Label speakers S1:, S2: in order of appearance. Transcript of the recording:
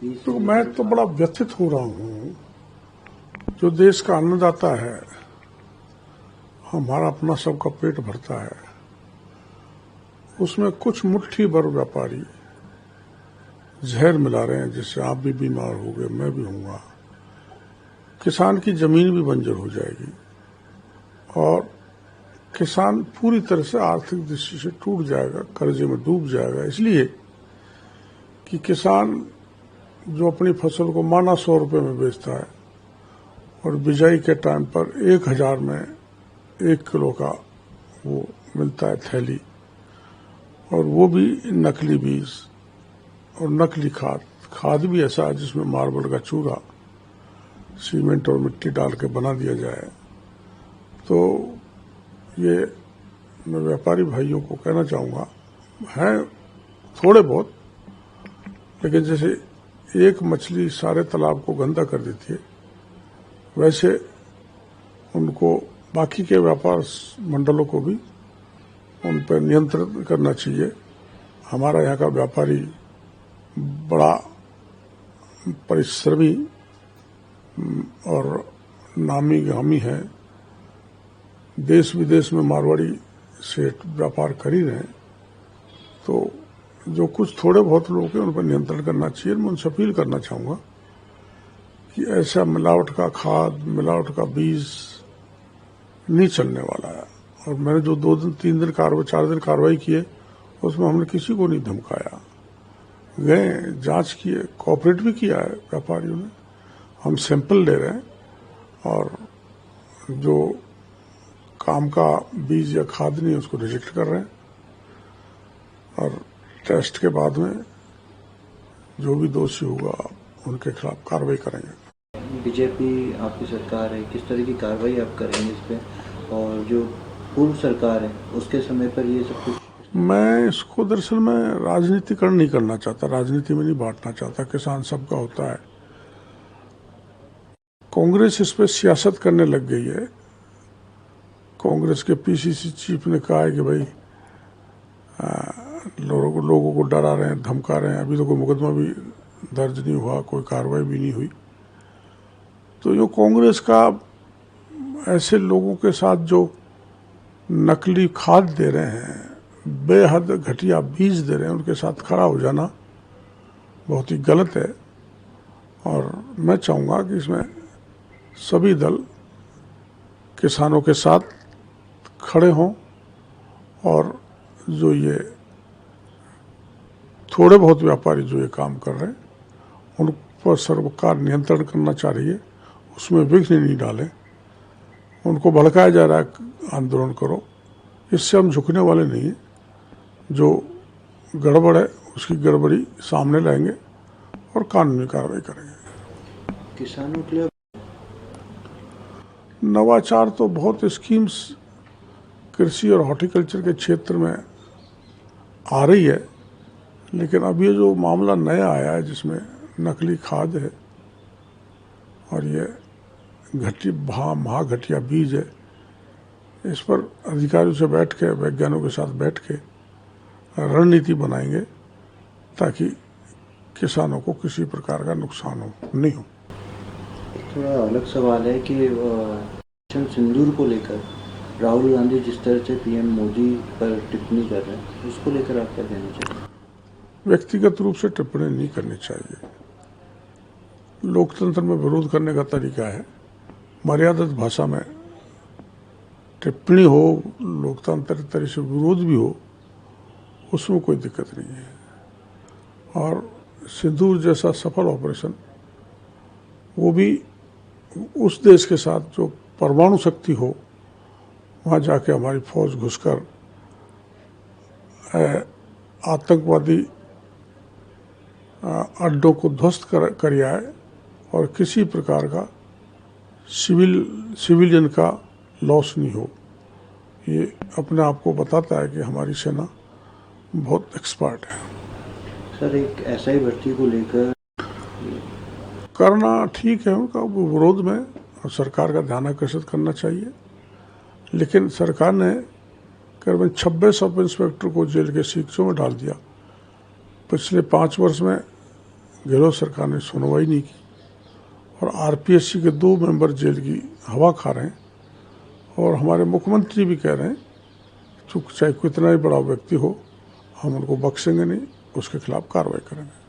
S1: तो मैं तो बड़ा व्यथित हो रहा हूँ। जो देश का अन्नदाता है, हमारा अपना सबका पेट भरता है, उसमें कुछ मुट्ठी भर व्यापारी जहर मिला रहे हैं, जिससे आप भी बीमार हो गए, मैं भी होऊंगा, किसान की जमीन भी बंजर हो जाएगी और किसान पूरी तरह से आर्थिक दृष्टि से टूट जाएगा, कर्जे में डूब जाएगा। इसलिए कि किसान जो अपनी फसल को माना 100 रुपये में बेचता है और बिजाई के टाइम पर 1000 में 1 किलो का वो मिलता है थैली, और वो भी नकली बीज और नकली खाद भी ऐसा है जिसमें मार्बल का चूरा, सीमेंट और मिट्टी डाल के बना दिया जाए। तो ये मैं व्यापारी भाइयों को कहना चाहूँगा, हैं थोड़े बहुत, लेकिन जैसे एक मछली सारे तालाब को गंदा कर देती है, वैसे उनको बाकी के व्यापार मंडलों को भी उन पर नियंत्रण करना चाहिए। हमारा यहाँ का व्यापारी बड़ा परिश्रमी और नामी गामी है, देश विदेश में मारवाड़ी से व्यापार कर ही रहे हैं। तो जो कुछ थोड़े बहुत लोग हैं उन पर नियंत्रण करना चाहिए। मैं उनसे अपील करना चाहूँगा कि ऐसा मिलावट का खाद, मिलावट का बीज नहीं चलने वाला है। और मैंने जो 2 दिन 3 दिन कार्रवाई 4 दिन कार्रवाई किए, उसमें हमने किसी को नहीं धमकाया, गए जांच किए, कोऑपरेट भी किया है व्यापारियों ने। हम सैंपल ले रहे हैं और जो काम का बीज या खाद नहीं उसको रिजेक्ट कर रहे हैं, और टेस्ट के बाद में जो भी दोषी होगा उनके खिलाफ कार्रवाई करेंगे।
S2: बीजेपी आपकी सरकार है, किस तरह की कार्रवाई आप करेंगे इस पे? और जो पूर्व सरकार है उसके समय पर ये सब कुछ,
S1: मैं इसको दरअसल में राजनीतिकरण नहीं करना चाहता, राजनीति में नहीं बांटना चाहता। किसान सबका होता है। कांग्रेस इस पर सियासत करने लग गई है। कांग्रेस के पीसीसी चीफ ने कहा है कि भाई लोगों को डरा रहे हैं, धमका रहे हैं। अभी तो कोई मुकदमा भी दर्ज नहीं हुआ, कोई कार्रवाई भी नहीं हुई। तो जो कांग्रेस का ऐसे लोगों के साथ जो नकली खाद दे रहे हैं, बेहद घटिया बीज दे रहे हैं, उनके साथ खड़ा हो जाना बहुत ही गलत है। और मैं चाहूँगा कि इसमें सभी दल किसानों के साथ खड़े हों, और जो ये थोड़े बहुत व्यापारी जो ये काम कर रहे हैं उन पर सरकार नियंत्रण करना चाह रही है, उसमें विघ्न नहीं डालें। उनको भड़काया जा रहा है आंदोलन करो, इससे हम झुकने वाले नहीं हैं। जो गड़बड़ है उसकी गड़बड़ी सामने लाएंगे और कानूनी कार्रवाई करेंगे।
S2: किसानों के लिए
S1: नवाचार तो बहुत स्कीम्स कृषि और हॉर्टिकल्चर के क्षेत्र में आ रही है, लेकिन अब ये जो मामला नया आया है जिसमें नकली खाद है और ये महाघटिया बीज है, इस पर अधिकारियों से बैठ के, वैज्ञानिकों के साथ बैठ के रणनीति बनाएंगे ताकि किसानों को किसी प्रकार का नुकसान नहीं हो।
S2: थोड़ा अलग सवाल है कि मिशन सिंदूर को लेकर राहुल गांधी जिस तरह से पीएम मोदी पर टिप्पणी कर रहे हैं, उसको लेकर आप क्या कहना चाहिए?
S1: व्यक्तिगत रूप से टिप्पणी नहीं करनी चाहिए। लोकतंत्र में विरोध करने का तरीका है, मर्यादित भाषा में टिप्पणी हो, लोकतांत्रिक तरह से विरोध भी हो, उसमें कोई दिक्कत नहीं है। और सिंदूर जैसा सफल ऑपरेशन, वो भी उस देश के साथ जो परमाणु शक्ति हो, वहाँ जाके हमारी फौज घुसकर आतंकवादी अड्डों को ध्वस्त कर आए और किसी प्रकार का सिविलियन का लॉस नहीं हो। ये अपने आप को बताता है कि हमारी सेना बहुत एक्सपर्ट है।
S2: सर, एक एसआई भर्ती को लेकर
S1: करना ठीक है, उनका विरोध में और सरकार का ध्यान आकर्षित करना चाहिए, लेकिन सरकार ने करीबन 26 सब इंस्पेक्टर को जेल के सीटों में डाल दिया। पिछले 5 वर्ष में गहलोत सरकार ने सुनवाई नहीं की और आरपीएससी के 2 मेंबर जेल की हवा खा रहे हैं। और हमारे मुख्यमंत्री भी कह रहे हैं चाहे कितना ही बड़ा व्यक्ति हो, हम उनको बख्शेंगे नहीं, उसके खिलाफ कार्रवाई करेंगे।